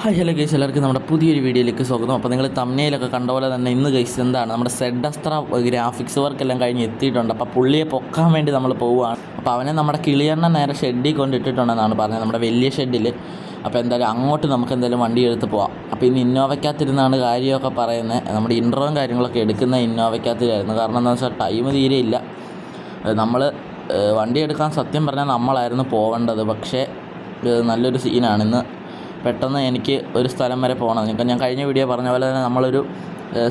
Hi hello guys, എല്ലാവർക്കും നമ്മുടെ പുതിയൊരു വീഡിയോയിലേക്ക് സ്വാഗതം. അപ്പോൾ നിങ്ങൾ തമ്പ്നെയിലൊക്കെ കണ്ട പോലെ തന്നെ ഇന്ന് ഗൈസ് എന്താണ് നമ്മുടെ സെഡ് അസ്ത്ര ഗ്രാഫിക്സ് വർക്കെല്ലാം കഴിഞ്ഞ് എത്തിയിട്ടുണ്ട്. അപ്പോൾ പുള്ളിയെ പൊക്കാൻ വേണ്ടി നമ്മൾ പോവുകയാണ്. അപ്പോൾ അവനെ നമ്മുടെ കിളിയണ്ണ നേരെ ഷെഡിൽ കൊണ്ടിട്ടിട്ടുണ്ടെന്നാണ് പറഞ്ഞത്, നമ്മുടെ വലിയ ഷെഡിൽ. അപ്പോൾ എന്തായാലും അങ്ങോട്ട് നമുക്ക് എന്തായാലും വണ്ടി എടുത്ത് പോവാം. അപ്പോൾ ഇന്ന് ഇന്നോവയ്ക്കകത്തിരുന്നാണ് കാര്യമൊക്കെ പറയുന്നത്. നമ്മുടെ ഇൻട്രോയും കാര്യങ്ങളൊക്കെ എടുക്കുന്ന ഇന്നോവയ്ക്കകത്തിലായിരുന്നു. കാരണം എന്താണെന്ന് വെച്ചാൽ ടൈം തീരെയില്ല. നമ്മൾ വണ്ടി എടുക്കാൻ സത്യം പറഞ്ഞാൽ നമ്മളായിരുന്നു പോവേണ്ടത്. പക്ഷേ നല്ലൊരു സീനാണ് ഇന്ന്. പെട്ടെന്ന് എനിക്ക് ഒരു സ്ഥലം വരെ പോകണം. ഞാൻ കഴിഞ്ഞ വീഡിയോ പറഞ്ഞ പോലെ തന്നെ നമ്മളൊരു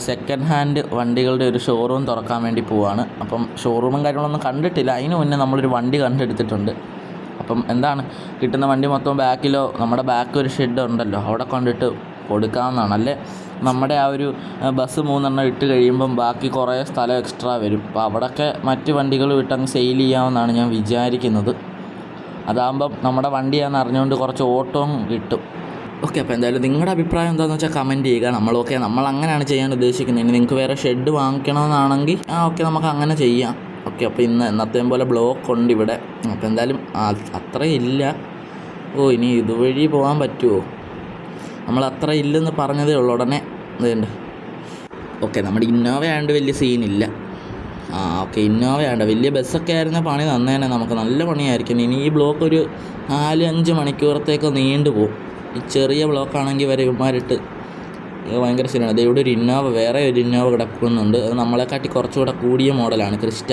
സെക്കൻഡ് ഹാൻഡ് വണ്ടികളുടെ ഒരു ഷോറൂം തുറക്കാൻ വേണ്ടി പോവാണ്. അപ്പം ഷോറൂമും കാര്യങ്ങളൊന്നും കണ്ടിട്ടില്ല. അതിന് മുന്നേ നമ്മളൊരു വണ്ടി കണ്ടെടുത്തിട്ടുണ്ട്. അപ്പം എന്താണ് കിട്ടുന്ന വണ്ടി മൊത്തം ബാക്കിലോ, നമ്മുടെ ബാക്ക് ഒരു ഷെഡ് ഉണ്ടല്ലോ, അവിടെ കൊണ്ടിട്ട് കൊടുക്കാവുന്നതാണ്. അല്ലേ നമ്മുടെ ആ ഒരു ബസ് 3 ഇട്ട് കഴിയുമ്പം ബാക്കി കുറേ സ്ഥലം എക്സ്ട്രാ വരും. അപ്പോൾ അവിടെയൊക്കെ മറ്റ് വണ്ടികൾ വിട്ടങ്ങ് സെയിൽ ചെയ്യാമെന്നാണ് ഞാൻ വിചാരിക്കുന്നത്. അതാകുമ്പം നമ്മുടെ വണ്ടിയാണെന്ന് അറിഞ്ഞുകൊണ്ട് കുറച്ച് ഓട്ടവും കിട്ടും. ഓക്കെ, അപ്പോൾ എന്തായാലും നിങ്ങളുടെ അഭിപ്രായം എന്താണെന്ന് വെച്ചാൽ കമൻറ്റ് ചെയ്യുക. നമ്മൾ അങ്ങനെയാണ് ചെയ്യാൻ ഉദ്ദേശിക്കുന്നത്. ഇനി നിങ്ങൾക്ക് വേറെ ഷെഡ് വാങ്ങിക്കണമെന്നാണെങ്കിൽ ഓക്കെ, നമുക്ക് അങ്ങനെ ചെയ്യാം. ഓക്കെ, അപ്പോൾ ഇന്നത്തെയും പോലെ ബ്ലോക്ക് ഉണ്ട് ഇവിടെ. അപ്പോൾ എന്തായാലും അത്രയില്ല. ഇനി ഇതുവഴി പോകാൻ പറ്റുമോ? നമ്മൾ അത്ര ഇല്ലെന്ന് പറഞ്ഞതേ ഉള്ളൂ. ഉടനെ ഇതുണ്ട്. ഓക്കെ, നമ്മുടെ ഇന്നോവ ആയതുകൊണ്ട് വലിയ സീനില്ല. ഓക്കെ, ഇന്നോവ ആയതുകൊണ്ട് വലിയ ബസ്സൊക്കെ ആയിരുന്ന പണി തന്നേനെ, നമുക്ക് നല്ല പണിയായിരിക്കും. ഇനി ഈ ബ്ലോക്ക് ഒരു 4-5 മണിക്കൂറത്തേക്ക് നീണ്ടു പോകും. ഈ ചെറിയ ബ്ലോക്കാണെങ്കിൽ വരെ ഇവന്മാരിട്ട് ഭയങ്കര ശരിയാണ്. ഇവിടെ ഒരു ഇന്നോവ, വേറെ ഒരു ഇന്നോവ കിടക്കുന്നുണ്ട്. അത് നമ്മളെക്കാട്ടി കുറച്ചുകൂടെ കൂടിയ മോഡലാണ്, ക്രിസ്റ്റ.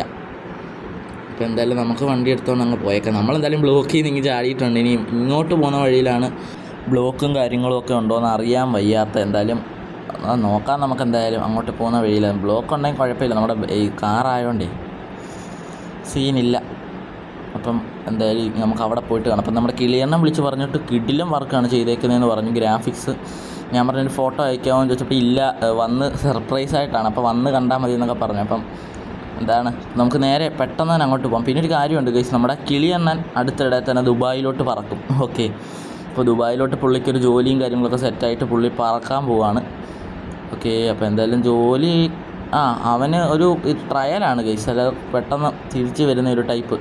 അപ്പോൾ എന്തായാലും നമുക്ക് വണ്ടി എടുത്തുകൊണ്ട് അങ്ങ് പോയേക്കാം. നമ്മളെന്തായാലും ബ്ലോക്കിൽ നിന്ന് ഇങ്ങനെ ചാടിയിട്ടുണ്ട്. ഇനി ഇങ്ങോട്ട് പോകുന്ന വഴിയിലാണ് ബ്ലോക്കും കാര്യങ്ങളും ഒക്കെ ഉണ്ടോ എന്ന് അറിയാൻ വയ്യാത്ത. എന്തായാലും നോക്കാം. നമുക്ക് എന്തായാലും അങ്ങോട്ട് പോകുന്ന വഴിയിലാണ്. ബ്ലോക്ക് ഉണ്ടെങ്കിൽ കുഴപ്പമില്ല, നമ്മുടെ ഈ കാറായതുകൊണ്ടേ സീനില്ല. അപ്പം എന്തായാലും നമുക്ക് അവിടെ പോയിട്ട് കാണാം. അപ്പം നമ്മുടെ കിളിയെണ്ണം വിളിച്ച് പറഞ്ഞിട്ട് കിടിലം വർക്കാണ് ചെയ്തേക്കുന്നതെന്ന് പറഞ്ഞു. ഗ്രാഫിക്സ് ഞാൻ പറഞ്ഞൊരു ഫോട്ടോ അയക്കാമോ എന്ന് ചോദിച്ചപ്പോൾ ഇല്ല, വന്ന് സർപ്രൈസായിട്ടാണ്, അപ്പോൾ വന്ന് കണ്ടാൽ മതി എന്നൊക്കെ പറഞ്ഞു. അപ്പം എന്താണ് നമുക്ക് നേരെ പെട്ടെന്ന് തന്നെ അങ്ങോട്ട് പോകാം. പിന്നെ ഒരു കാര്യമുണ്ട് ഗൈസ്, നമ്മുടെ കിളിയെണ്ണൻ അടുത്തിടെ തന്നെ ദുബായിലോട്ട് പറക്കും. ഓക്കെ, അപ്പോൾ ദുബായിലോട്ട് പുള്ളിക്കൊരു ജോലിയും കാര്യങ്ങളൊക്കെ സെറ്റായിട്ട് പുള്ളി പറക്കാൻ പോവാണ്. ഓക്കെ, അപ്പോൾ എന്തായാലും ജോലി അവന് ഒരു ട്രയലാണ് ഗൈസ്, അല്ല പെട്ടെന്ന് തിരിച്ച് വരുന്ന ഒരു ടൈപ്പ്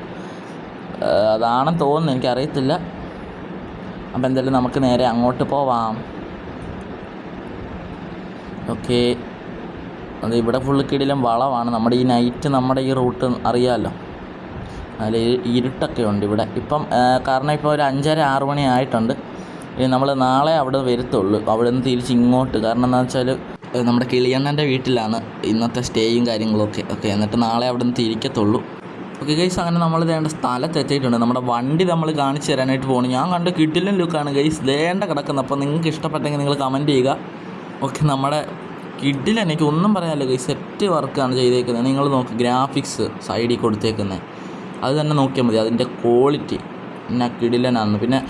അതാണെന്ന് തോന്നുന്നു, എനിക്കറിയത്തില്ല. അപ്പോൾ എന്തായാലും നമുക്ക് നേരെ അങ്ങോട്ട് പോവാം. ഓക്കെ, അത് ഇവിടെ ഫുള്ള് കിടിലം വളമാണ്. നമ്മുടെ ഈ നൈറ്റ് നമ്മുടെ ഈ റൂട്ട് അറിയാമല്ലോ, അതിൽ ഇരുട്ടൊക്കെ ഉണ്ട് ഇവിടെ ഇപ്പം. കാരണം ഇപ്പോൾ ഒരു 5:30-6 മണി ആയിട്ടുണ്ട്. നമ്മൾ നാളെ അവിടെ വരത്തുള്ളൂ, അവിടെ നിന്ന് തിരിച്ച് ഇങ്ങോട്ട്. കാരണം എന്താണെന്ന് വെച്ചാൽ നമ്മുടെ കിളിയണ്ണൻ്റെ വീട്ടിലാണ് ഇന്നത്തെ സ്റ്റേയും കാര്യങ്ങളൊക്കെ. ഓക്കെ, എന്നിട്ട് നാളെ അവിടെ നിന്ന് തിരിക്കത്തുള്ളൂ. ഓക്കെ ഗൈസ്, അങ്ങനെ നമ്മൾ വേണ്ട സ്ഥലത്ത് എത്തിയിട്ടുണ്ട്. നമ്മുടെ വണ്ടി നമ്മൾ കാണിച്ചു തരാനായിട്ട് പോകണം. ഞാൻ കണ്ട് കിടിലൻ ലുക്കാണ് ഗൈസ്, ദേണ്ട കിടക്കുന്നത്. അപ്പോൾ നിങ്ങൾക്ക് ഇഷ്ടപ്പെട്ടെങ്കിൽ നിങ്ങൾ കമൻറ്റ് ചെയ്യുക. ഓക്കെ, നമ്മുടെ കിടിലൻ, എനിക്ക് ഒന്നും പറയാനില്ല ഗൈസ്, സെറ്റ് വർക്കാണ് ചെയ്തേക്കുന്നത്. നിങ്ങൾ നോക്ക്, ഗ്രാഫിക്സ് സൈഡിൽ കൊടുത്തേക്കുന്നത് അത് തന്നെ നോക്കിയാൽ മതി. അതിൻ്റെ ക്വാളിറ്റി പിന്നെ കിടിലനാണ്. പിന്നെ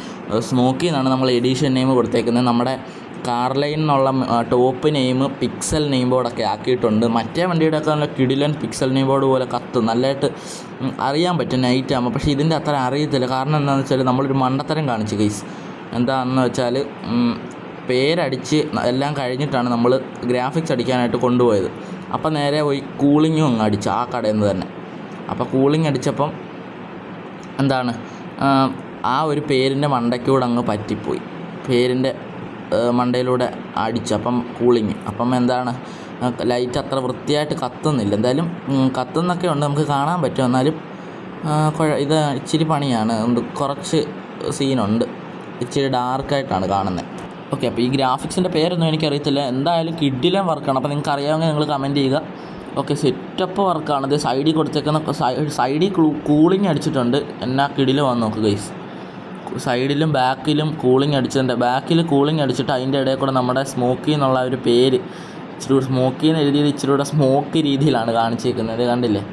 സ്മോക്കിന്നാണ് നമ്മൾ എഡീഷൻ നെയിം കൊടുത്തേക്കുന്നത്. നമ്മുടെ കാർലൈൻ എന്നുള്ള ടോപ്പ് നെയിം പിക്സൽ നെയിം ബോർഡൊക്കെ ആക്കിയിട്ടുണ്ട്. മറ്റേ വണ്ടിയുടെയൊക്കെ നല്ല കിടിലൻ പിക്സൽ നെയിം ബോർഡ് പോലെ കത്തും, നല്ലതായിട്ട് അറിയാൻ പറ്റും നൈറ്റ് ആകുമ്പോൾ. പക്ഷേ ഇതിൻ്റെ അത്ര അറിയത്തില്ല. കാരണം എന്താണെന്ന് വെച്ചാൽ നമ്മളൊരു മണ്ടത്തരം കാണിച്ചു ഗൈസ്. എന്താണെന്ന് വെച്ചാൽ പേരടിച്ച് എല്ലാം കഴിഞ്ഞിട്ടാണ് നമ്മൾ ഗ്രാഫിക്സ് അടിക്കാനായിട്ട് കൊണ്ടുപോയത്. അപ്പോൾ നേരെ പോയി കൂളിങ്ങും അങ്ങ് അടിച്ചു ആ കടയിൽ നിന്ന് തന്നെ. അപ്പോൾ കൂളിംഗ് അടിച്ചപ്പം എന്താണ് ആ ഒരു പേരിൻ്റെ മണ്ടയ്ക്കൂടെ അങ്ങ് പറ്റിപ്പോയി, പേരിൻ്റെ മണ്ടയിലൂടെ അടിച്ചപ്പം കൂളിങ്. അപ്പം എന്താണ് ലൈറ്റ് അത്ര വൃത്തിയായിട്ട് കത്തുന്നില്ല. എന്തായാലും കത്തുന്നൊക്കെ ഉണ്ട്, നമുക്ക് കാണാൻ പറ്റും. എന്നാലും ഇത് ഇച്ചിരി പണിയാണ്, കുറച്ച് സീനുണ്ട്, ഇച്ചിരി ഡാർക്കായിട്ടാണ് കാണുന്നത്. ഓക്കെ, അപ്പോൾ ഈ ഗ്രാഫിക്സിൻ്റെ പേരൊന്നും എനിക്കറിയത്തില്ല. എന്തായാലും കിടിലൻ വർക്കാണ്. അപ്പോൾ നിങ്ങൾക്ക് അറിയാമെങ്കിൽ നിങ്ങൾ കമൻറ്റ് ചെയ്യുക. ഓക്കെ, സെറ്റപ്പ് വർക്കാണ്. ഇത് സൈഡിൽ കൊടുത്തേക്കുന്ന സൈഡിൽ കൂളിങ് അടിച്ചിട്ടുണ്ട്. എന്നാ കിടിലം വന്ന് നോക്ക് ഗൈസ്, സൈഡിലും ബാക്കിലും കൂളിംഗ് അടിച്ചിട്ടുണ്ട്. ബാക്കിൽ കൂളിംഗ് അടിച്ചിട്ട് അതിൻ്റെ ഇടയിൽ കൂടെ നമ്മുടെ സ്മോക്കി എന്നുള്ള ഒരു പേര് ഇച്ചിരി സ്മോക്കി എന്ന് എഴുതിയത് ഇച്ചിരി കൂടെ സ്മോക്കി രീതിയിലാണ് കാണിച്ചേക്കുന്നത്. കണ്ടില്ലേ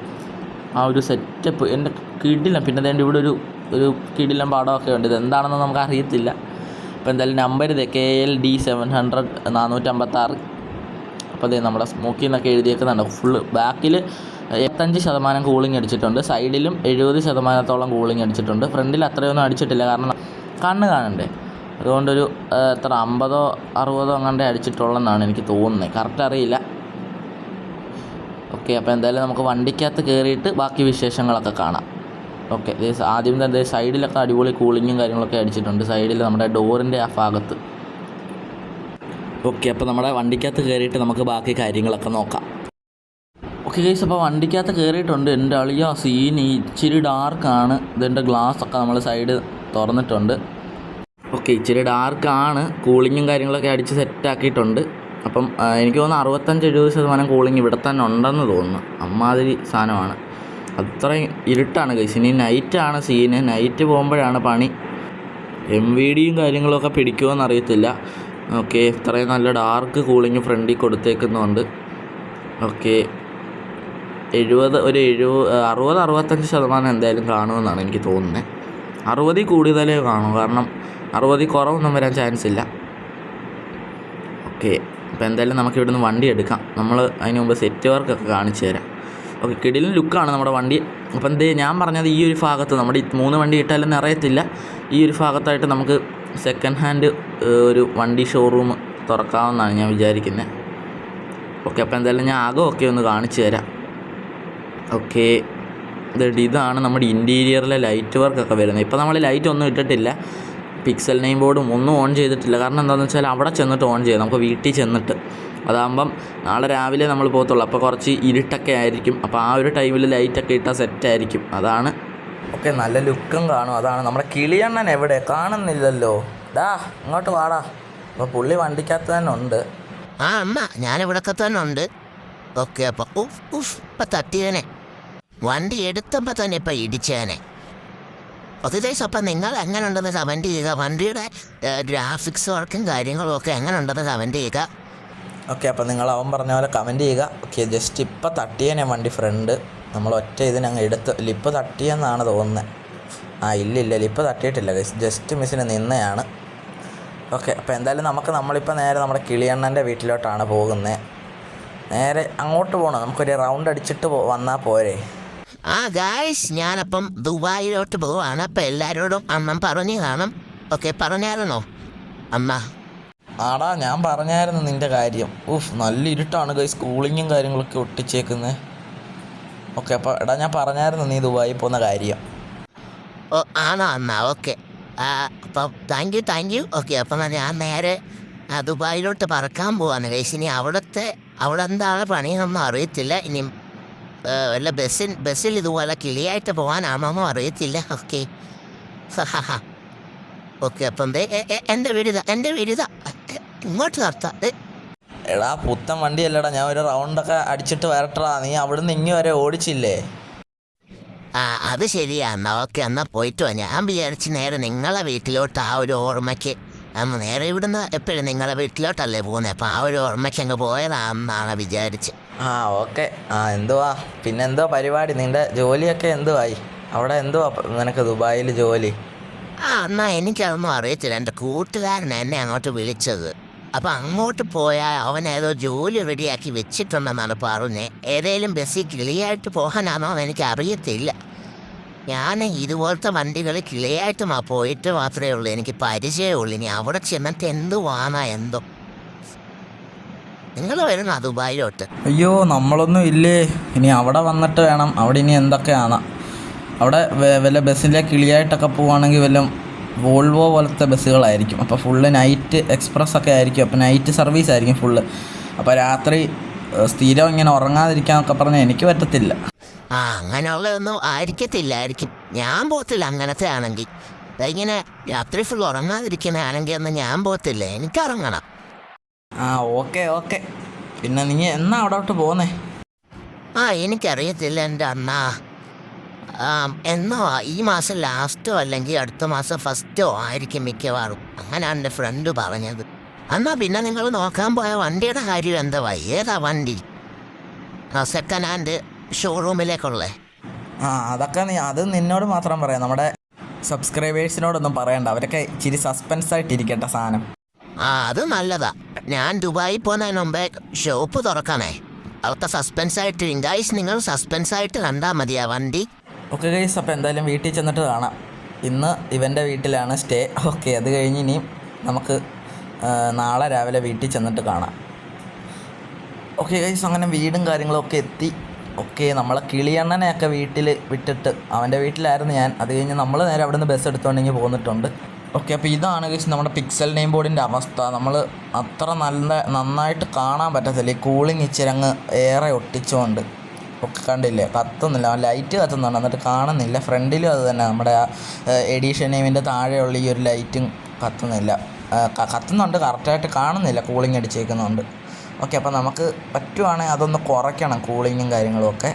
ആ ഒരു സെറ്റപ്പ്, എൻ്റെ കിടിലം. പിന്നെ അതിൻ്റെ ഇവിടെ ഒരു കിടിലം പടമൊക്കെ ഉണ്ട്. ഇതെന്താണെന്ന് നമുക്ക് അറിയത്തില്ല. അപ്പോൾ എന്തായാലും നമ്പർ ഇത് KLD 700 456. അപ്പോൾ അതേ നമ്മുടെ സ്മോക്കി എന്നൊക്കെ എഴുതിയേക്കുന്നുണ്ട്. ഫുള്ള് ബാക്കിൽ 75% കൂളിംഗ് അടിച്ചിട്ടുണ്ട്, സൈഡിലും 70% കൂളിംഗ് അടിച്ചിട്ടുണ്ട്. ഫ്രണ്ടിൽ അത്രയൊന്നും അടിച്ചിട്ടില്ല, കാരണം കണ്ണ് കാണണ്ടേ. അതുകൊണ്ടൊരു 50-60 അങ്ങാണ്ടേ അടിച്ചിട്ടുള്ളതെന്നാണ് എനിക്ക് തോന്നുന്നത്, കറക്റ്റ് അറിയില്ല. ഓക്കെ, അപ്പോൾ എന്തായാലും നമുക്ക് വണ്ടിക്കകത്ത് കയറിയിട്ട് ബാക്കി വിശേഷങ്ങളൊക്കെ കാണാം. ഓക്കെ, ആദ്യം തന്നെ സൈഡിലൊക്കെ അടിപൊളി കൂളിങ്ങും കാര്യങ്ങളൊക്കെ അടിച്ചിട്ടുണ്ട്. സൈഡിൽ നമ്മുടെ ഡോറിൻ്റെ ആ ഭാഗത്ത് ഓക്കെ, അപ്പോൾ നമ്മുടെ വണ്ടിക്കകത്ത് കയറിയിട്ട് നമുക്ക് ബാക്കി കാര്യങ്ങളൊക്കെ നോക്കാം. ഓക്കെ ഗൈസ്, അപ്പോൾ വണ്ടിക്കകത്ത് കയറിയിട്ടുണ്ട്. എൻ്റെ അളിയ സീൻ ഇച്ചിരി ഡാർക്കാണ്. ഇതിൻ്റെ ഗ്ലാസ്സൊക്കെ നമ്മൾ സൈഡ് തുറന്നിട്ടുണ്ട്. ഓക്കെ, ഇച്ചിരി ഡാർക്കാണ്. കൂളിങ്ങും കാര്യങ്ങളൊക്കെ അടിച്ച് സെറ്റാക്കിയിട്ടുണ്ട്. അപ്പം എനിക്ക് തോന്നുന്നു 65-70% കൂളിംഗ് ഇവിടെ തന്നെ ഉണ്ടെന്ന് തോന്നുന്നു. അമ്മാതിരി സാധനമാണ്. അത്രയും ഇരുട്ടാണ് ഗൈസ്. ഇനി നൈറ്റാണ് സീന്. നൈറ്റ് പോകുമ്പോഴാണ് പണി. MVDയും കാര്യങ്ങളൊക്കെ പിടിക്കുമോ എന്നറിയത്തില്ല. ഓക്കെ, ഇത്രയും നല്ല ഡാർക്ക് കൂളിങ് ഫ്രണ്ടിൽ കൊടുത്തേക്കുന്നുണ്ട്. ഓക്കെ, 60-65% എന്തായാലും കാണുമെന്നാണ് എനിക്ക് തോന്നുന്നത്. 60 കൂടുതലേ കാണും, കാരണം 60 കുറവൊന്നും വരാൻ ചാൻസ് ഇല്ല. ഓക്കെ, അപ്പോൾ എന്തായാലും നമുക്ക് ഇവിടുന്ന് വണ്ടി എടുക്കാം. നമ്മൾ അതിന് മുമ്പ് സെറ്റ് വർക്കൊക്കെ കാണിച്ചു തരാം. ഓക്കെ, കിടിലൻ ലുക്കാണ് നമ്മുടെ വണ്ടി. അപ്പം ഞാൻ പറഞ്ഞത് ഈ ഒരു ഭാഗത്ത് നമ്മുടെ 3 വണ്ടി ഇട്ടാലും അറിയത്തില്ല. ഈ ഒരു ഭാഗത്തായിട്ട് നമുക്ക് സെക്കൻഡ് ഹാൻഡ് ഒരു വണ്ടി ഷോറൂം തുറക്കാമെന്നാണ് ഞാൻ വിചാരിക്കുന്നത്. ഓക്കെ, അപ്പോൾ എന്തായാലും ഞാൻ ആകെ ഒന്ന് കാണിച്ചു തരാം. ഓക്കെ, ഇതാണ് നമ്മുടെ ഇൻറ്റീരിയറിലെ ലൈറ്റ് വർക്കൊക്കെ വരുന്നത്. ഇപ്പോൾ നമ്മൾ ലൈറ്റ് ഒന്നും ഇട്ടിട്ടില്ല, പിക്സൽ നെയിം ബോർഡും ഒന്നും ഓൺ ചെയ്തിട്ടില്ല. കാരണം എന്താണെന്ന് വെച്ചാൽ അവിടെ ചെന്നിട്ട് ഓൺ ചെയ്യാം, നമുക്ക് വീട്ടിൽ ചെന്നിട്ട്. അതാകുമ്പം നാളെ രാവിലെ നമ്മൾ പോകത്തുള്ളൂ. അപ്പോൾ കുറച്ച് ഇരുട്ടൊക്കെ ആയിരിക്കും. അപ്പോൾ ആ ഒരു ടൈമിൽ ലൈറ്റൊക്കെ ഇട്ടാൽ സെറ്റായിരിക്കും. അതാണ്. ഓക്കെ, നല്ല ലുക്കും കാണും. അതാണ് നമ്മുടെ കിളിയണ്ണൻ. എവിടെ കാണുന്നില്ലല്ലോ? ഇങ്ങോട്ട് വാടാ. അപ്പോൾ പുള്ളി വണ്ടിക്കകത്ത് തന്നെ ഉണ്ട്. അമ്മ ഞാനിവിടൊക്കെ തന്നെ ഉണ്ട്. ഓക്കെ, അപ്പോൾ ഇപ്പം തട്ടിയേനെ. വണ്ടി എടുത്തപ്പോൾ തന്നെ ഇപ്പം ഇടിച്ചേനെ. ഓക്കെ ഗൈസ്, അപ്പം നിങ്ങൾ എങ്ങനെ ഉണ്ടെന്ന് കമൻറ്റ് ചെയ്യുക. വണ്ടിയുടെ ഗ്രാഫിക്സ് വർക്കും കാര്യങ്ങളും ഒക്കെ എങ്ങനെ ഉണ്ടെന്ന് കമൻറ്റ് ചെയ്യുക. ഓക്കെ, അപ്പോൾ നിങ്ങൾ അവൻ പറഞ്ഞ പോലെ കമൻറ്റ് ചെയ്യുക. ഓക്കെ, ജസ്റ്റ് ഇപ്പം തട്ടിയേനെ വണ്ടി ഫ്രണ്ട്. നമ്മൾ ഒറ്റ ഇതിനങ്ങ് എടുത്ത് ലിപ്പ് തട്ടിയെന്നാണ് തോന്നുന്നത്. ഇല്ല ലിപ്പ് തട്ടിയിട്ടില്ല ഗൈസ്, ജസ്റ്റ് മിസ്സിന് നിന്നയാണ്. ഓക്കെ, അപ്പോൾ എന്തായാലും നമ്മളിപ്പോൾ നേരെ നമ്മുടെ കിളിയണ്ണൻ്റെ വീട്ടിലോട്ടാണ് പോകുന്നത്. നേരെ അങ്ങോട്ട് പോകണം. നമുക്കൊരു റൗണ്ട് അടിച്ചിട്ട് വന്നാൽ പോരെ? ഗായ്സ്, ഞാനപ്പം ദുബായിലോട്ട് പോവാണ്. അപ്പം എല്ലാവരോടും അമ്മ പറഞ്ഞു കാണും. ഓക്കെ, പറഞ്ഞായിരുന്നോ അമ്മ? ആടാ, ഞാൻ പറഞ്ഞായിരുന്നു നിൻ്റെ കാര്യം. നല്ല ഇരുട്ടാണ് ഗൈസ്, കൂളിങ്ങും കാര്യങ്ങളൊക്കെ ഒട്ടിച്ചേക്കുന്നത്. ഓക്കെ, അപ്പോൾ ഞാൻ പറഞ്ഞായിരുന്നു നീ ദുബായി പോകുന്ന കാര്യം. ആണോ അമ്മ? ഓക്കെ, അപ്പം താങ്ക് യു. ഓക്കെ, അപ്പം ഞാൻ നേരെ ദുബായിലോട്ട് പറക്കാൻ പോവാണ് ഗൈസ്. ഇനി അവിടെ എന്താണ് പണിയൊന്നും അറിയത്തില്ല. ഇനി വല്ല ബസ്സിൽ ഇതുപോലെ കിളിയായിട്ട് പോകാനാണോന്നും അറിയത്തില്ല. ഓക്കെ ഓക്കെ, അപ്പം എൻ്റെ വീടിതാ ഇങ്ങോട്ട് നിർത്താം. എടാ, പുത്തൻ വണ്ടിയല്ലടാ. ഞാൻ ഒരു റൗണ്ടൊക്കെ അടിച്ചിട്ട് വരട്ടാ. നീ അവിടുന്ന് ഇങ്ങ് വരെ ഓടിച്ചില്ലേ? അത് ശരിയാ. ഓക്കെ, എന്നാൽ പോയിട്ട് വാ. ഞാൻ വിചാരിച്ച് നേരെ നിങ്ങളെ വീട്ടിലോട്ട് ആ ഒരു ഓർമ്മയ്ക്ക് നേരെ ഇവിടുന്ന് എപ്പോഴും നിങ്ങളെ വീട്ടിലോട്ടല്ലേ പോകുന്നത്. അപ്പോൾ ആ ഒരു ഓർമ്മയ്ക്ക് അങ്ങ് പോയതാണെന്നാണ് വിചാരിച്ച്. ഓക്കെ. എന്തുവാ പിന്നെന്തോ പരിപാടി? നിൻ്റെ ജോലിയൊക്കെ എന്തുവായി അവിടെ? എന്തുവാ നിനക്ക് ദുബായിൽ ജോലി? എന്നാൽ എനിക്കതൊന്നും അറിയത്തില്ല. എൻ്റെ കൂട്ടുകാരൻ എന്നെ അങ്ങോട്ട് വിളിച്ചത്. അപ്പം അങ്ങോട്ട് പോയാൽ അവൻ ഏതോ ജോലി റെഡിയാക്കി വെച്ചിട്ടുണ്ടെന്നാണ് പറഞ്ഞത്. ഏതെങ്കിലും ബസ്സിൽ കിളിയായിട്ട് പോകാനാണോ എന്ന് എനിക്ക് അറിയത്തില്ല. ഞാൻ ഇതുപോലത്തെ വണ്ടികൾ കിളിയായിട്ട് പോയിട്ട് മാത്രമേ ഉള്ളൂ, എനിക്ക് പരിചയമുള്ളൂ. ഇനി അവിടെ ചെന്നിട്ട് എന്തുവാണോ എന്തോ. നിങ്ങൾ വരുന്ന ദുബായിലോട്ട്? അയ്യോ, നമ്മളൊന്നും ഇല്ലേ. ഇനി അവിടെ വന്നിട്ട് വേണം. അവിടെ ഇനി എന്തൊക്കെയാണ് അവിടെ? വല്ല ബസ്സിലെ കിളിയായിട്ടൊക്കെ പോവുകയാണെങ്കിൽ വല്ല വോൾവോ പോലത്തെ ബസ്സുകളായിരിക്കും. അപ്പോൾ ഫുള്ള് നൈറ്റ് എക്സ്പ്രസ് ഒക്കെ ആയിരിക്കും. അപ്പോൾ നൈറ്റ് സർവീസ് ആയിരിക്കും ഫുള്ള്. അപ്പോൾ രാത്രി സ്ഥിരം ഇങ്ങനെ ഉറങ്ങാതിരിക്കാന്നൊക്കെ പറഞ്ഞാൽ എനിക്ക് പറ്റത്തില്ല. അങ്ങനെയുള്ളതൊന്നും ആയിരിക്കും. ഞാൻ പോകത്തില്ല അങ്ങനത്തെ ആണെങ്കിൽ. ഇങ്ങനെ രാത്രി ഫുൾ ഉറങ്ങാതിരിക്കുന്നതാണെങ്കിൽ ഒന്നും ഞാൻ പോകത്തില്ല. എനിക്ക് ഇറങ്ങണം. ഓക്കെ. പിന്നെ നീ എന്നാ അവിടോട്ട് പോകുന്നേ? എനിക്കറിയത്തില്ല എൻ്റെ അണ്ണ. എന്നോ ഈ മാസം ലാസ്റ്റോ അല്ലെങ്കിൽ അടുത്ത മാസം ഫസ്റ്റോ ആയിരിക്കും മിക്കവാറും. അങ്ങനെയാണ് എൻ്റെ ഫ്രണ്ട് പറഞ്ഞത്. പിന്നെ നിങ്ങൾ നോക്കാൻ പോയ വണ്ടിയുടെ കാര്യം എന്തുവാ? ഏതാ വണ്ടി? സെക്കൻഡ് ഹാൻഡ് ഷോറൂമിലേക്കുള്ളേ? അതൊക്കെ അത് നിന്നോട് മാത്രം പറയാം. നമ്മുടെ സബ്സ്ക്രൈബേഴ്സിനോടൊന്നും പറയണ്ട. അവരൊക്കെ ഇച്ചിരി സസ്പെൻസ് ആയിട്ടിരിക്കട്ടെ സാധനം. അത് നല്ലതാ. ഞാൻ ദുബായി പോകുന്നതിന് മുമ്പേ ഷോപ്പ് തുറക്കണേ. അതൊക്കെ സസ്പെൻസ് ആയിട്ട് ഗൈസ്, നിങ്ങൾ സസ്പെൻസ് ആയിട്ട് കണ്ടാൽ മതിയാ വണ്ടി. ഓക്കെ ഗൈസ്, അപ്പോൾ എന്തായാലും വീട്ടിൽ ചെന്നിട്ട് കാണാം. ഇന്ന് ഇവൻ്റെ വീട്ടിലാണ് സ്റ്റേ. ഓക്കെ, അത് കഴിഞ്ഞ് ഇനിയും നമുക്ക് നാളെ രാവിലെ വീട്ടിൽ ചെന്നിട്ട് കാണാം. ഓക്കെ ഗൈസ്, അങ്ങനെ വീടും കാര്യങ്ങളൊക്കെ എത്തി. ഓക്കെ, നമ്മളെ കിളിയണ്ണനെയൊക്കെ വീട്ടിൽ വിട്ടിട്ട് അവൻ്റെ വീട്ടിലായിരുന്നു ഞാൻ. അത് കഴിഞ്ഞ് നമ്മൾ നേരെ അവിടെ നിന്ന് ബസ് എടുത്തുകൊണ്ടെങ്കിൽ പോന്നിട്ടുണ്ട്. ഓക്കെ, അപ്പോൾ ഇതാണ് ഗൈസ് നമ്മുടെ പിക്സൽ നെയിം ബോർഡിൻ്റെ അവസ്ഥ. നമ്മൾ അത്ര നന്നായിട്ട് കാണാൻ പറ്റത്തില്ല, ഈ കൂളിംഗ് ഇച്ചിരി അങ്ങ് ഏറെ ഒട്ടിച്ചുകൊണ്ട്. ഒക്കെ കണ്ടില്ലേ, കത്തുന്നില്ല, ലൈറ്റ് കത്തുന്നുണ്ട് എന്നിട്ട് കാണുന്നില്ല. ഫ്രണ്ടിലും അത് തന്നെ, നമ്മുടെ ആ എഡീഷൻ നെയിമിൻ്റെ താഴെയുള്ള ഈ ഒരു ലൈറ്റും കത്തുന്നില്ല. കത്തുന്നുണ്ട്, കറക്റ്റായിട്ട് കാണുന്നില്ല, കൂളിംഗ് അടിച്ചേക്കുന്നുണ്ട്. ഓക്കെ, അപ്പോൾ നമുക്ക് പറ്റുവാണെങ്കിൽ അതൊന്ന് കുറയ്ക്കണം, കൂളിങ്ങും കാര്യങ്ങളും ഒക്കെ.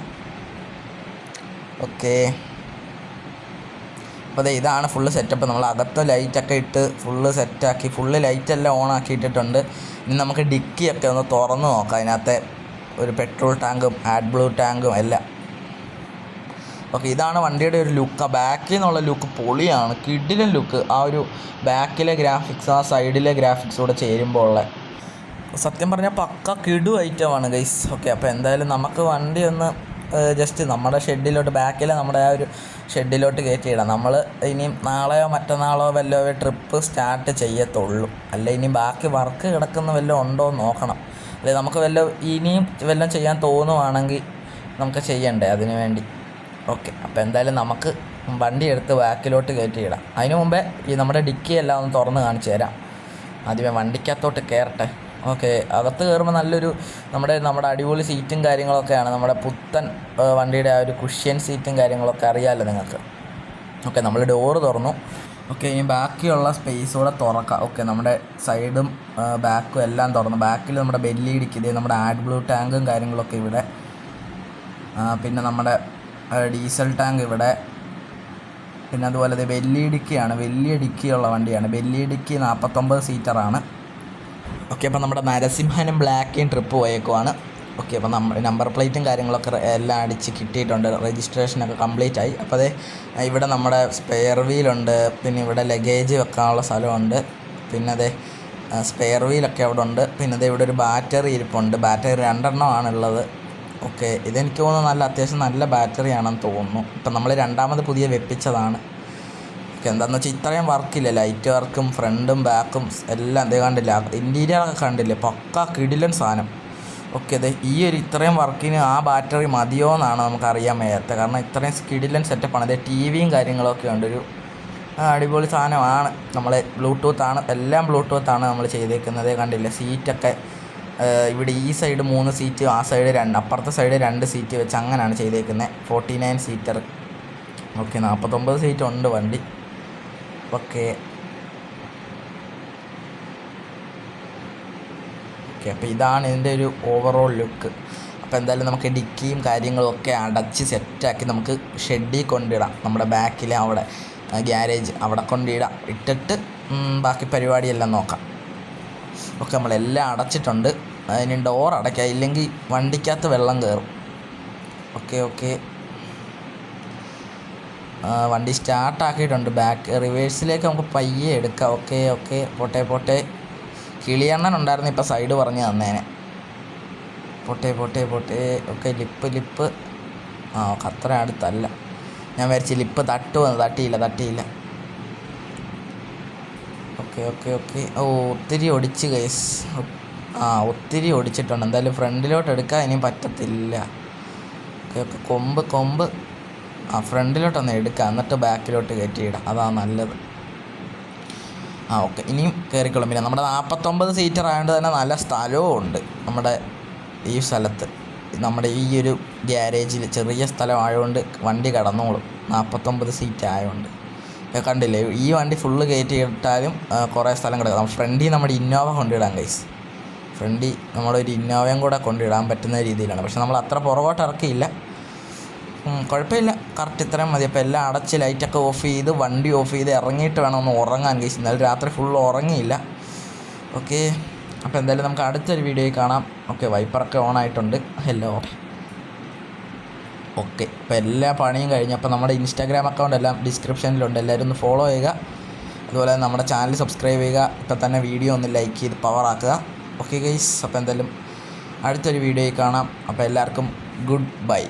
ഓക്കെ, അപ്പോൾ ഇതാണ് ഫുള്ള് സെറ്റപ്പ്. നമ്മൾ അകത്ത് ലൈറ്റൊക്കെ ഇട്ട് ഫുള്ള് സെറ്റാക്കി, ഫുള്ള് ലൈറ്റെല്ലാം ഓൺ ആക്കിയിട്ടിട്ടുണ്ട്. ഇനി നമുക്ക് ഡിക്കിയൊക്കെ ഒന്ന് തുറന്ന് നോക്കാം. അതിനകത്തെ ഒരു പെട്രോൾ ടാങ്കും ആഡ് ടാങ്കും എല്ലാം. ഓക്കെ, ഇതാണ് വണ്ടിയുടെ ഒരു ലുക്ക്. ബാക്കിൽ നിന്നുള്ള ലുക്ക് പൊളിയാണ്, കിഡിലും ലുക്ക്. ആ ഒരു ബാക്കിലെ ഗ്രാഫിക്സ് ആ സൈഡിലെ ഗ്രാഫിക്സ് കൂടെ ചേരുമ്പോൾ ഉള്ള സത്യം പറഞ്ഞാൽ പക്ക കിടു ഐറ്റമാണ് ഗൈസ്. ഓക്കെ, അപ്പോൾ എന്തായാലും നമുക്ക് വണ്ടി ഒന്ന് ജസ്റ്റ് നമ്മുടെ ഷെഡിലോട്ട്, ബാക്കിലെ നമ്മുടെ ആ ഒരു ഷെഡിലോട്ട് കയറ്റിയിടാം. നമ്മൾ ഇനിയും നാളെയോ മറ്റന്നാളോ വല്ലോ ട്രിപ്പ് സ്റ്റാർട്ട് ചെയ്യത്തുള്ളൂ. അല്ല ഇനി ബാക്കി വർക്ക് കിടക്കുന്ന വല്ലതും ഉണ്ടോ എന്ന് നോക്കണം. അല്ലെ നമുക്ക് ഇനിയും വല്ലതും ചെയ്യാൻ തോന്നുവാണെങ്കിൽ നമുക്ക് ചെയ്യണ്ടേ അതിന് വേണ്ടി. ഓക്കെ, അപ്പോൾ എന്തായാലും നമുക്ക് വണ്ടി എടുത്ത് ബാക്കിലോട്ട് കയറ്റിയിടാം. അതിന് മുമ്പേ ഈ നമ്മുടെ ഡിക്കി എല്ലാം ഒന്ന് തുറന്ന് കാണിച്ചു തരാം. ആദ്യമേ വണ്ടിക്കകത്തോട്ട് കയറട്ടെ. ഓക്കെ, അകത്ത് കയറുമ്പോൾ നല്ലൊരു നമ്മുടെ അടിപൊളി സീറ്റും കാര്യങ്ങളൊക്കെയാണ്. നമ്മുടെ പുത്തൻ വണ്ടിയുടെ ആ ഒരു കുഷ്യൻ സീറ്റും കാര്യങ്ങളൊക്കെ അറിയാമല്ലോ നിങ്ങൾക്ക്. ഓക്കെ, നമ്മൾ ഡോറ് തുറന്നു. ഓക്കെ, ഇനി ബാക്കിയുള്ള സ്പേസ് കൂടെ തുറക്കാം. ഓക്കെ, നമ്മുടെ സൈഡും ബാക്കും എല്ലാം തുറന്നു. ബാക്കിൽ നമ്മുടെ ബെല്ലി ഇടിക്കുന്നത്, നമ്മുടെ ആഡ് ടാങ്കും കാര്യങ്ങളൊക്കെ ഇവിടെ. പിന്നെ നമ്മുടെ ഡീസൽ ടാങ്ക് ഇവിടെ. പിന്നെ അതുപോലെ വലിയ ഡിക്കിയാണ്, വലിയ ഡിക്കിയുള്ള വണ്ടിയാണ്. വലിയ ഡിക്കി 49 സീറ്ററാണ്. ഓക്കെ, അപ്പോൾ നമ്മുടെ നരസിംഹനും ബ്ലാക്കും ട്രിപ്പ് പോയേക്കുവാണ്. ഓക്കെ, അപ്പോൾ നമ്പർ പ്ലേറ്റും കാര്യങ്ങളൊക്കെ എല്ലാം അടിച്ച് കിട്ടിയിട്ടുണ്ട്. രജിസ്ട്രേഷനൊക്കെ കംപ്ലീറ്റ് ആയി. അപ്പോൾ ഇവിടെ നമ്മുടെ സ്പെയർ വീലുണ്ട്. പിന്നെ ഇവിടെ ലഗേജ് വെക്കാനുള്ള സ്ഥലമുണ്ട്. പിന്നെ സ്പെയർ വീലൊക്കെ അവിടെ ഉണ്ട്. പിന്നെ ഇവിടെ ഒരു ബാറ്ററി ഇരിപ്പുണ്ട്. ബാറ്ററി 2 എണ്ണമാണുള്ളത്. ഓക്കെ, ഇതെനിക്ക് തോന്നുന്നു അത്യാവശ്യം നല്ല ബാറ്ററിയാണെന്ന് തോന്നുന്നു. ഇപ്പം നമ്മൾ രണ്ടാമത് പുതിയ വെപ്പിച്ചതാണ്. ഓക്കെ, എന്താണെന്ന് വെച്ചാൽ ഇത്രയും വർക്കില്ല, ലൈറ്റ് വർക്കും ഫ്രണ്ടും ബാക്കും എല്ലാം കണ്ടില്ല, ഇൻറ്റീരിയറൊക്കെ കണ്ടില്ലേ, പക്ക കിടിലൻ സാധനം. ഓക്കെ, ഈ ഇത്രയും വർക്കിന് ആ ബാറ്ററി മതിയോ എന്നാണ് നമുക്ക് അറിയാൻ വയ്യാത്തത്. കാരണം ഇത്രയും കിടിലൻ സെറ്റപ്പാണ്. ടിവിയും കാര്യങ്ങളൊക്കെ ഉണ്ട്. ഒരു അടിപൊളി സാധനമാണ്. നമ്മൾ ബ്ലൂടൂത്താണ്, എല്ലാം ബ്ലൂടൂത്താണ് നമ്മൾ ചെയ്തേക്കുന്നത്. കണ്ടില്ലേ, സീറ്റൊക്കെ ഇവിടെ ഈ സൈഡ് 3 സീറ്റ്, ആ സൈഡ് 2, അപ്പുറത്തെ സൈഡ് 2 സീറ്റ് വെച്ച് അങ്ങനെയാണ് ചെയ്തേക്കുന്നത്. 49 സീറ്റർ. ഓക്കെ, 49 സീറ്റ് ഉണ്ട് വണ്ടി. ഓക്കെ, അപ്പോൾ ഇതാണ് ഇതിൻ്റെ ഒരു ഓവറോൾ ലുക്ക്. അപ്പോൾ എന്തായാലും നമുക്ക് ഡിക്കിയും കാര്യങ്ങളും ഒക്കെ അടച്ച് സെറ്റാക്കി നമുക്ക് ഷെഡിൽ കൊണ്ടിടാം. നമ്മുടെ ബാക്കിലെ അവിടെ ഗ്യാരേജ് അവിടെ കൊണ്ടിടാം. ഇട്ടിട്ട് ബാക്കി പരിപാടിയെല്ലാം നോക്കാം. ഓക്കെ, നമ്മളെല്ലാം അടച്ചിട്ടുണ്ട്. അതിന് ഡോർ അടയ്ക്കുക, ഇല്ലെങ്കിൽ വണ്ടിക്കകത്ത് വെള്ളം കയറും. ഓക്കെ, വണ്ടി സ്റ്റാർട്ടാക്കിയിട്ടുണ്ട്. ബാക്ക് റിവേഴ്സിലേക്ക് നമുക്ക് പയ്യെ എടുക്കാം. ഓക്കെ, പോട്ടെ. കിളിയണ്ണൻ ഉണ്ടായിരുന്നു, ഇപ്പോൾ സൈഡ് പറഞ്ഞ് തന്നേനെ. പോട്ടെ. ഓക്കെ, ലിപ്പ് അത്ര അടുത്തല്ല. ഞാൻ വിചാരിച്ചു ലിപ്പ് തട്ടിയില്ല. ഓക്കെ. ഒത്തിരി ഒടിച്ച് ഗൈസ്. ഒത്തിരി ഒടിച്ചിട്ടുണ്ട്. എന്തായാലും ഫ്രണ്ടിലോട്ട് എടുക്കാൻ ഇനിയും പറ്റത്തില്ല. ഓക്കെ, കൊമ്പ് ഫ്രണ്ടിലോട്ടൊന്ന് എടുക്കുക, എന്നിട്ട് ബാക്കിലോട്ട് കയറ്റിയിടാം, അതാണ് നല്ലത്. ഓക്കെ, ഇനിയും കയറിക്കൊള്ളും. പിന്നെ നമ്മുടെ 49 സീറ്റർ ആയതുകൊണ്ട് തന്നെ നല്ല സ്ഥലവും ഉണ്ട് നമ്മുടെ ഈ സ്ഥലത്ത്. നമ്മുടെ ഈ ഒരു ഗ്യാരേജിൽ ചെറിയ സ്ഥലം ആയതുകൊണ്ട് വണ്ടി കടന്നോളും. 49 സീറ്റ് ആയതുകൊണ്ട് കണ്ടില്ലേ, ഈ വണ്ടി ഫുള്ള് കയറ്റി ഇട്ടാലും കുറേ സ്ഥലം കിടക്കും. ഫ്രണ്ടിൽ നമ്മുടെ ഇന്നോവ കൊണ്ടിടാം ഗൈസ്. ഫ്രണ്ടിൽ നമ്മളൊരു ഇന്നോവയും കൂടെ കൊണ്ടിടാൻ പറ്റുന്ന രീതിയിലാണ്. പക്ഷെ നമ്മൾ അത്ര പുറകോട്ട് ഇറക്കിയില്ല. കുഴപ്പമില്ല, കറക്റ്റ് ഇത്രയും മതി. അപ്പോൾ എല്ലാം അടച്ച് ലൈറ്റൊക്കെ ഓഫ് ചെയ്ത് വണ്ടി ഓഫ് ചെയ്ത് ഇറങ്ങിയിട്ട് വേണം ഒന്ന് ഉറങ്ങാൻ ഗൈസ്. എന്നാലും രാത്രി ഫുള്ള് ഉറങ്ങിയില്ല. ഓക്കെ, അപ്പോൾ എന്തായാലും നമുക്ക് അടുത്തൊരു വീഡിയോയിൽ കാണാം. ഓക്കെ, വൈപ്പറൊക്കെ ഓൺ ആയിട്ടുണ്ട്. ഹലോ. ഓക്കെ, ഇപ്പോൾ എല്ലാ പണിയും കഴിഞ്ഞു. അപ്പോൾ നമ്മുടെ ഇൻസ്റ്റാഗ്രാം അക്കൗണ്ട് എല്ലാം ഡിസ്ക്രിപ്ഷനിലുണ്ട്, എല്ലാവരും ഒന്ന് ഫോളോ ചെയ്യുക. അതുപോലെ നമ്മുടെ ചാനൽ സബ്സ്ക്രൈബ് ചെയ്യുക. ഇപ്പോൾ തന്നെ വീഡിയോ ഒന്ന് ലൈക്ക് ചെയ്ത് പവറാക്കുക. ഓക്കെ ഗൈസ്, അപ്പോൾ എന്തായാലും അടുത്തൊരു വീഡിയോയിൽ കാണാം. അപ്പോൾ എല്ലാവർക്കും ഗുഡ് ബൈ.